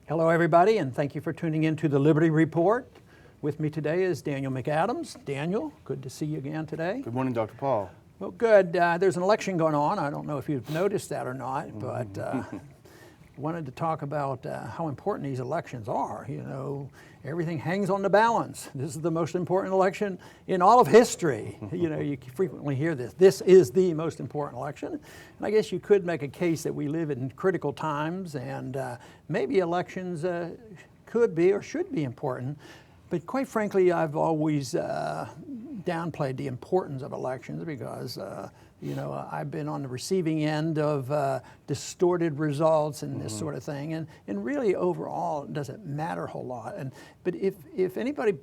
Hello, everybody, and thank you for tuning in to the Liberty Report. With me today is Daniel McAdams. Daniel, good to see you again today. Good morning, Dr. Paul. Well, good. There's an election going on. I don't know if you've noticed that or not, but wanted to talk about how important these elections are. You know, everything hangs on the balance. This is the most important election in all of history. You know, you frequently hear this. This is the most important election. And I guess you could make a case that we live in critical times, and maybe elections could be or should be important. But quite frankly, I've always downplayed the importance of elections because, you know, I've been on the receiving end of distorted results and this sort of thing. And really, overall, it doesn't matter a whole lot. But if anybody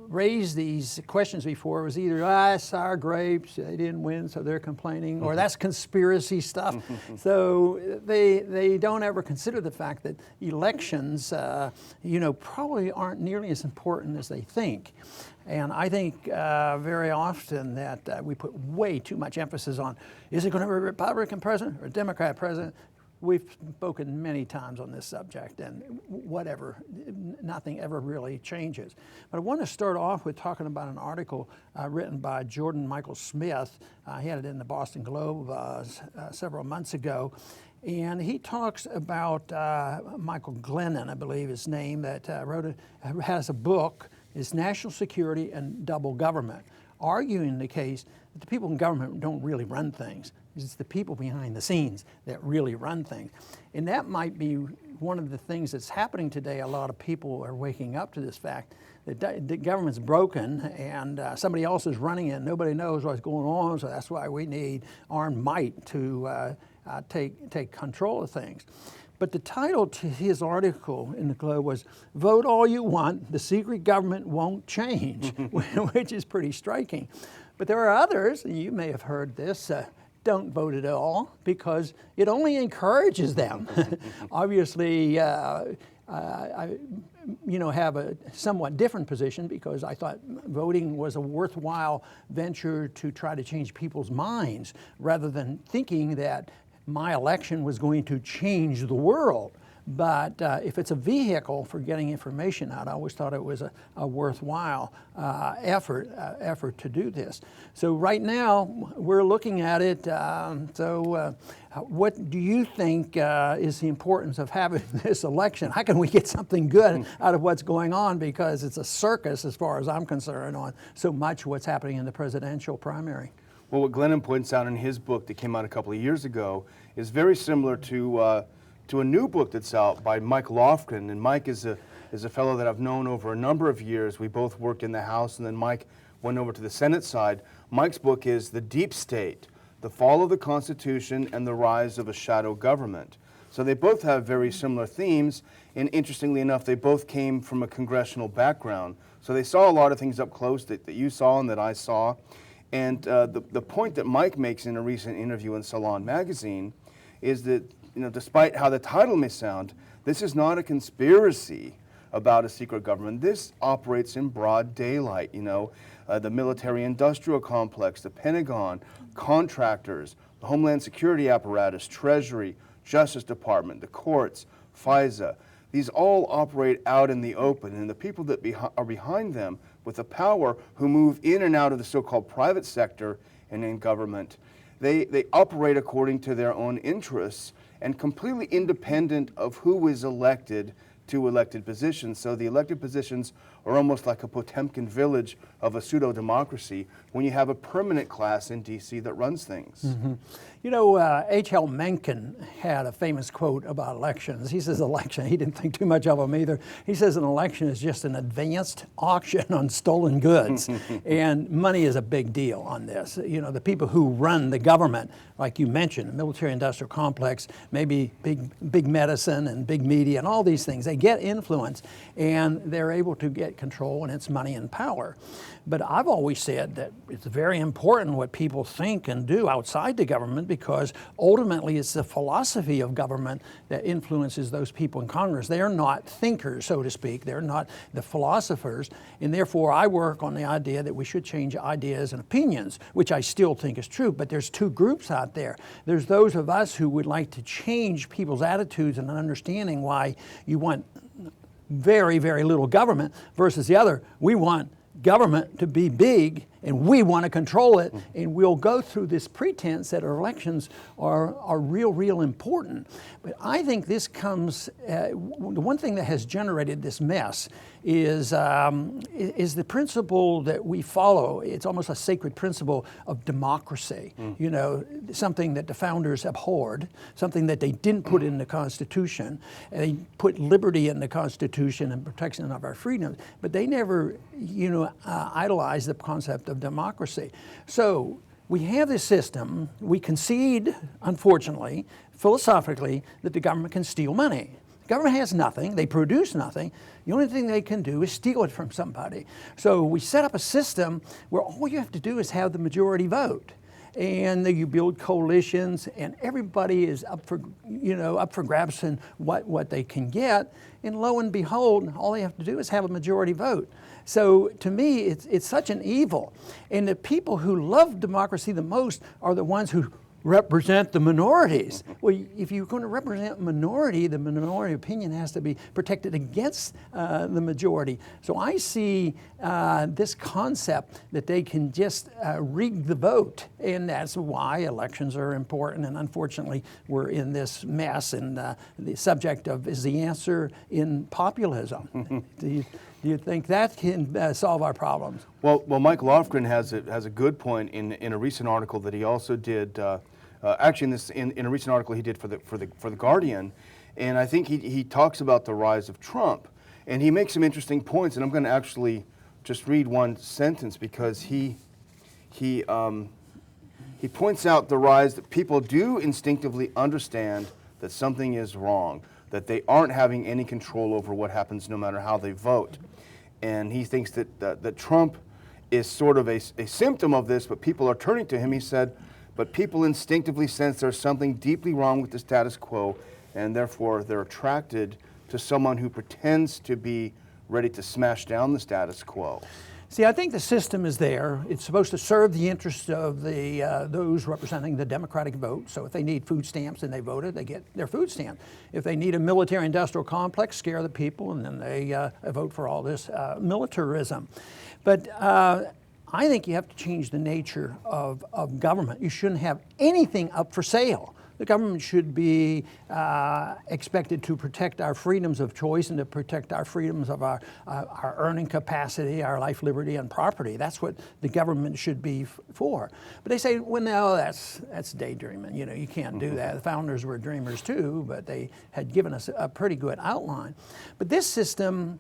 raised these questions before, it was either, sour grapes, they didn't win, so they're complaining, or that's conspiracy stuff. So they don't ever consider the fact that elections, you know, probably aren't nearly as important as they think. And I think very often that we put way too much emphasis on, is it going to be a Republican president or a Democrat president? We've spoken many times on this subject, and whatever, nothing ever really changes. But I want to start off with talking about an article written by Jordan Michael Smith. He had it in the Boston Globe several months ago. And he talks about Michael Glennon, I believe his name, that has a book, is National Security and Double Government, arguing the case that the people in government don't really run things. It's the people behind the scenes that really run things. And that might be one of the things that's happening today. A lot of people are waking up to this fact that the government's broken and somebody else is running it and nobody knows what's going on, so that's why we need armed might to take control of things. But the title to his article in the Globe was, "Vote All You Want, the Secret Government Won't Change," which is pretty striking. But there are others, and you may have heard this, don't vote at all because it only encourages them. Obviously, I have a somewhat different position because I thought voting was a worthwhile venture to try to change people's minds rather than thinking that my election was going to change the world. But if it's a vehicle for getting information out, I always thought it was a worthwhile effort to do this. So right now, we're looking at it. What do you think is the importance of having this election? How can we get something good out of what's going on? Because it's a circus, as far as I'm concerned, on so much what's happening in the presidential primary. Well, what Glennon points out in his book that came out a couple of years ago is very similar to a new book that's out by Mike Lofgren. And Mike is a fellow that I've known over a number of years. We both worked in the House, and then Mike went over to the Senate side. Mike's book is The Deep State, The Fall of the Constitution and the Rise of a Shadow Government. So they both have very similar themes, and interestingly enough, they both came from a congressional background. So they saw a lot of things up close that you saw and that I saw. And the point that Mike makes in a recent interview in Salon magazine is that, you know, despite how the title may sound, this is not a conspiracy about a secret government. This operates in broad daylight, you know, the military-industrial complex, the Pentagon, contractors, the Homeland Security apparatus, Treasury, Justice Department, the courts, FISA. These all operate out in the open, and the people that are behind them with the power who move in and out of the so-called private sector and in government, they operate according to their own interests and completely independent of who is elected to elected positions. So the elected positions are almost like a Potemkin village of a pseudo-democracy when you have a permanent class in D.C. that runs things. Mm-hmm. You know, H.L. Mencken had a famous quote about elections. He says he didn't think too much of them either. He says an election is just an advanced auction on stolen goods. And money is a big deal on this. You know, the people who run the government, like you mentioned, the military-industrial complex, maybe big medicine and big media and all these things, they get influence and they're able to get control, and it's money and power. But I've always said that it's very important what people think and do outside the government, because ultimately it's the philosophy of government that influences those people in Congress. They are not thinkers, so to speak. They're not the philosophers. And therefore, I work on the idea that we should change ideas and opinions, which I still think is true. But there's two groups out there. There's those of us who would like to change people's attitudes and understanding why you want very, very little government, versus the other, we want government to be big and we want to control it, and we'll go through this pretense that our elections are real important. But I think this comes, the one thing that has generated this mess is the principle that we follow. It's almost a sacred principle of democracy, you know, something that the founders abhorred, something that they didn't put in the Constitution. And they put liberty in the Constitution and protection of our freedoms, but they never, you know, idolized the concept of democracy. So we have this system. We concede, unfortunately, philosophically, that the government can steal money. The government has nothing. They produce nothing. The only thing they can do is steal it from somebody. So we set up a system where all you have to do is have the majority vote. And you build coalitions, and everybody is up for, you know, up for grabs and what they can get. And lo and behold, all they have to do is have a majority vote. So to me, it's such an evil. And the people who love democracy the most are the ones who represent the minorities. Well, if you're going to represent minority, the minority opinion has to be protected against the majority. So I see this concept that they can just rig the vote, and that's why elections are important. And unfortunately, we're in this mess, and the subject of is the answer in populism. Do you think that can solve our problems? Well, Mike Lofgren has a good point in a recent article that he also did. Actually, in a recent article he did for the Guardian, and I think he talks about the rise of Trump, and he makes some interesting points. And I'm going to actually just read one sentence, because he points out the rise that people do instinctively understand that something is wrong, that they aren't having any control over what happens no matter how they vote. And he thinks that Trump is sort of a symptom of this, but people are turning to him. He said, but people instinctively sense there's something deeply wrong with the status quo, and therefore they're attracted to someone who pretends to be ready to smash down the status quo. See, I think the system is there. It's supposed to serve the interests of those representing the Democratic vote. So if they need food stamps and they voted, they get their food stamp. If they need a military-industrial complex, scare the people, and then they vote for all this militarism. But I think you have to change the nature of government. You shouldn't have anything up for sale. The government should be expected to protect our freedoms of choice and to protect our freedoms of our earning capacity, our life, liberty, and property. That's what the government should be for. But they say, well, no, that's daydreaming. You know, you can't do that. The founders were dreamers too, but they had given us a pretty good outline. But this system,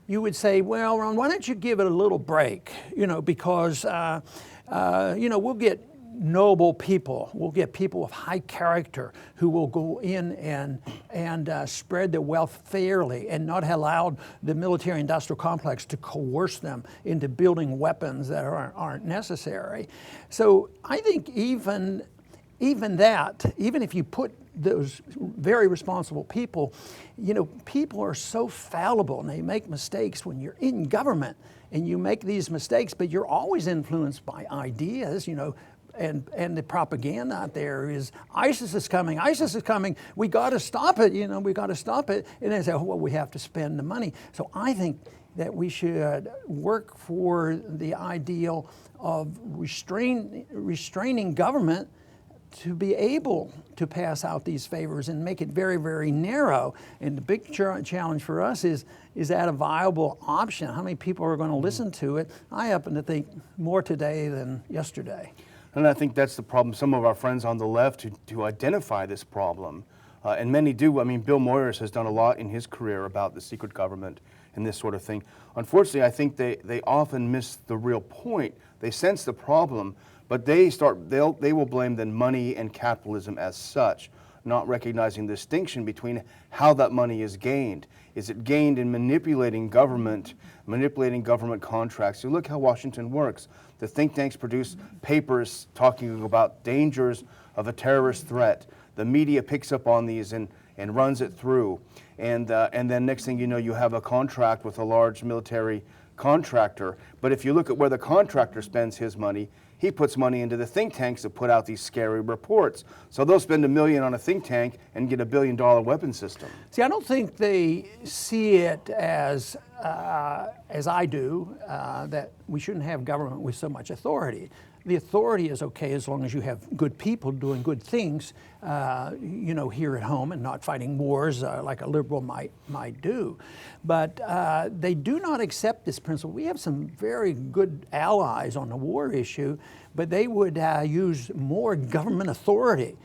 you would say, well, Ron, why don't you give it a little break? You know, because you know, we'll get noble people. We'll get people of high character who will go in and spread their wealth fairly and not allow the military-industrial complex to coerce them into building weapons that aren't necessary. So I think even if you put those very responsible people, you know, people are so fallible and they make mistakes when you're in government, and you make these mistakes, but you're always influenced by ideas, you know. And the propaganda out there is ISIS is coming, we got to stop it, you know, we got to stop it. And they say, oh, well, we have to spend the money. So I think that we should work for the ideal of restraining government to be able to pass out these favors and make it very, very narrow. And the big challenge for us is that a viable option? How many people are going to listen to it? I happen to think more today than yesterday. And I think that's the problem. Some of our friends on the left who identify this problem, and many do. I mean, Bill Moyers has done a lot in his career about the secret government and this sort of thing. Unfortunately, I think they often miss the real point. They sense the problem, but they will blame then money and capitalism as such, not recognizing the distinction between how that money is gained. is it gained in manipulating government contracts. You look how Washington works. The think tanks produce papers talking about dangers of a terrorist threat. The media picks up on these and runs it through. And then next thing you know, you have a contract with a large military contractor. But if you look at where the contractor spends his money, he puts money into the think tanks that put out these scary reports. So they'll spend $1 million on a think tank and get $1 billion weapon system. See, I don't think they see it as I do, that we shouldn't have government with so much authority. The authority is okay as long as you have good people doing good things, you know, here at home and not fighting wars like a liberal might do. But they do not accept this principle. We have some very good allies on the war issue, but they would use more government authority,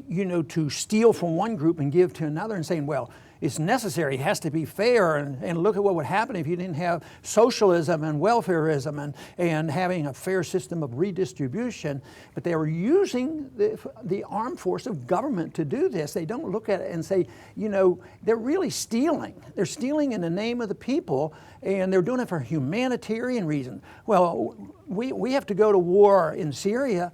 you know, to steal from one group and give to another, and saying, well, it's necessary, it has to be fair, and look at what would happen if you didn't have socialism and welfarism and having a fair system of redistribution. But they were using the armed force of government to do this. They don't look at it and say, you know, they're really stealing. They're stealing in the name of the people, and they're doing it for humanitarian reasons. Well, we have to go to war in Syria.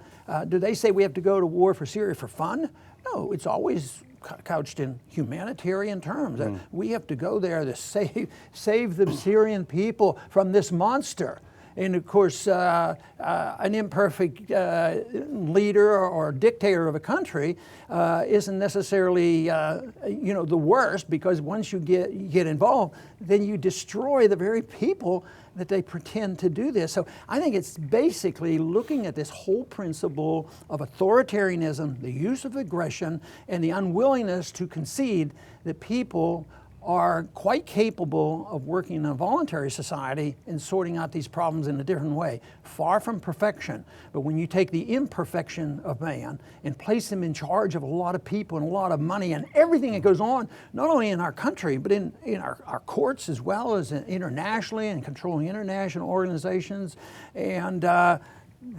Do they say we have to go to war for Syria for fun? No, it's always couched in humanitarian terms. We have to go there to save the Syrian people from this monster. And of course, an imperfect leader or dictator of a country isn't necessarily, you know, the worst, because once you get involved, then you destroy the very people that they pretend to do this. So I think it's basically looking at this whole principle of authoritarianism, the use of aggression, and the unwillingness to concede that people are quite capable of working in a voluntary society and sorting out these problems in a different way. Far from perfection, but when you take the imperfection of man and place him in charge of a lot of people and a lot of money and everything that goes on, not only in our country, but in our courts as well as internationally, and controlling international organizations, and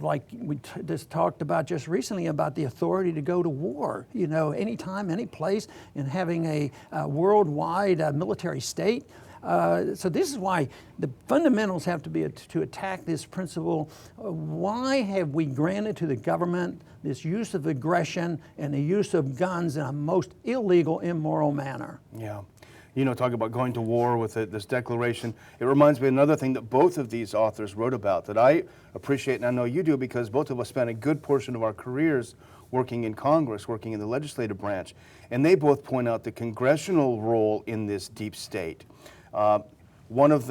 like we just talked about just recently about the authority to go to war, you know, anytime, any place, and having a worldwide military state. So this is why the fundamentals have to be to attack this principle. Why have we granted to the government this use of aggression and the use of guns in a most illegal, immoral manner? Yeah. You know, talking about going to war with this declaration, it reminds me of another thing that both of these authors wrote about that I appreciate, and I know you do, because both of us spent a good portion of our careers working in Congress, working in the legislative branch, and they both point out the congressional role in this deep state. One of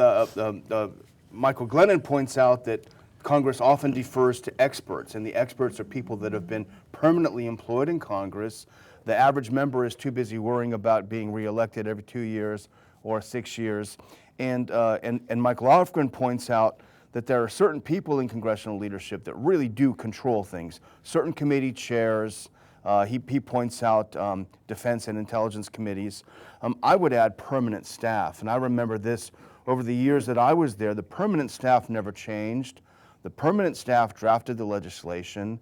Michael Glennon points out that Congress often defers to experts, and the experts are people that have been permanently employed in Congress. The average member is too busy worrying about being reelected every 2 years or 6 years. And Mike Lofgren points out that there are certain people in congressional leadership that really do control things. Certain committee chairs, he points out defense and intelligence committees. I would add permanent staff, and I remember this over the years that I was there. The permanent staff never changed. The permanent staff drafted the legislation,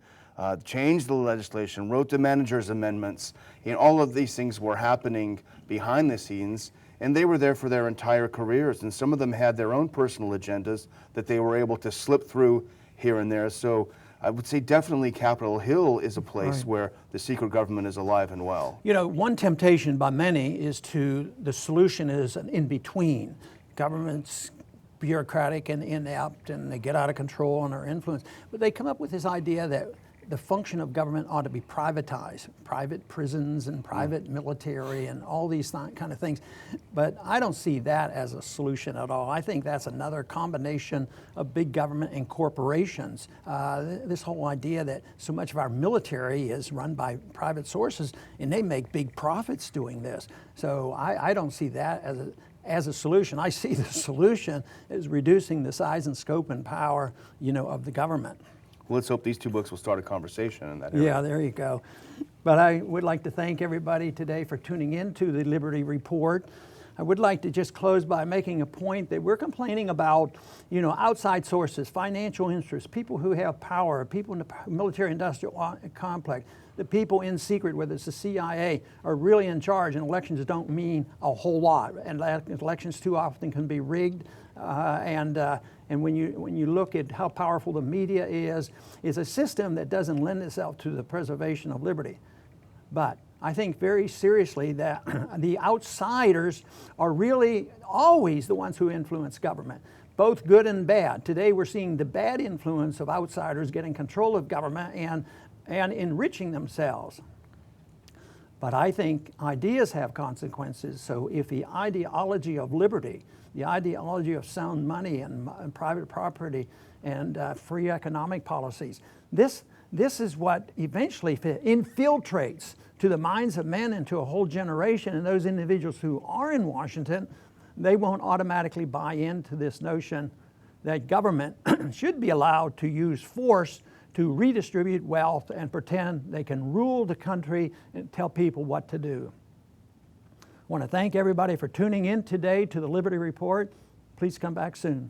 changed the legislation, wrote the manager's amendments, and all of these things were happening behind the scenes, and they were there for their entire careers, and some of them had their own personal agendas that they were able to slip through here and there. So I would say definitely Capitol Hill is a place where the secret government is alive and well. You know, one temptation by many is the solution is an in-between. Government's bureaucratic and inept, and they get out of control and are influenced. But they come up with this idea that the function of government ought to be privatized, private prisons and private military and all these kind of things. But I don't see that as a solution at all. I think that's another combination of big government and corporations. This whole idea that so much of our military is run by private sources and they make big profits doing this. So I don't see that as a solution. I see the solution as reducing the size and scope and power, you know, of the government. Well, let's hope these two books will start a conversation in that area. Yeah, there you go. But I would like to thank everybody today for tuning in to the Liberty Report. I would like to just close by making a point that we're complaining about, you know, outside sources, financial interests, people who have power, people in the military-industrial complex. the people in secret, whether it's the CIA, are really in charge, and elections don't mean a whole lot. And elections too often can be rigged. And when you look at how powerful the media is a system that doesn't lend itself to the preservation of liberty. But I think very seriously that the outsiders are really always the ones who influence government, both good and bad. Today we're seeing the bad influence of outsiders getting control of government and enriching themselves. But I think ideas have consequences, so if the ideology of liberty, the ideology of sound money and private property and free economic policies, this is what eventually infiltrates to the minds of men and to a whole generation, and those individuals who are in Washington, they won't automatically buy into this notion that government should be allowed to use force to redistribute wealth and pretend they can rule the country and tell people what to do. I want to thank everybody for tuning in today to the Liberty Report. Please come back soon.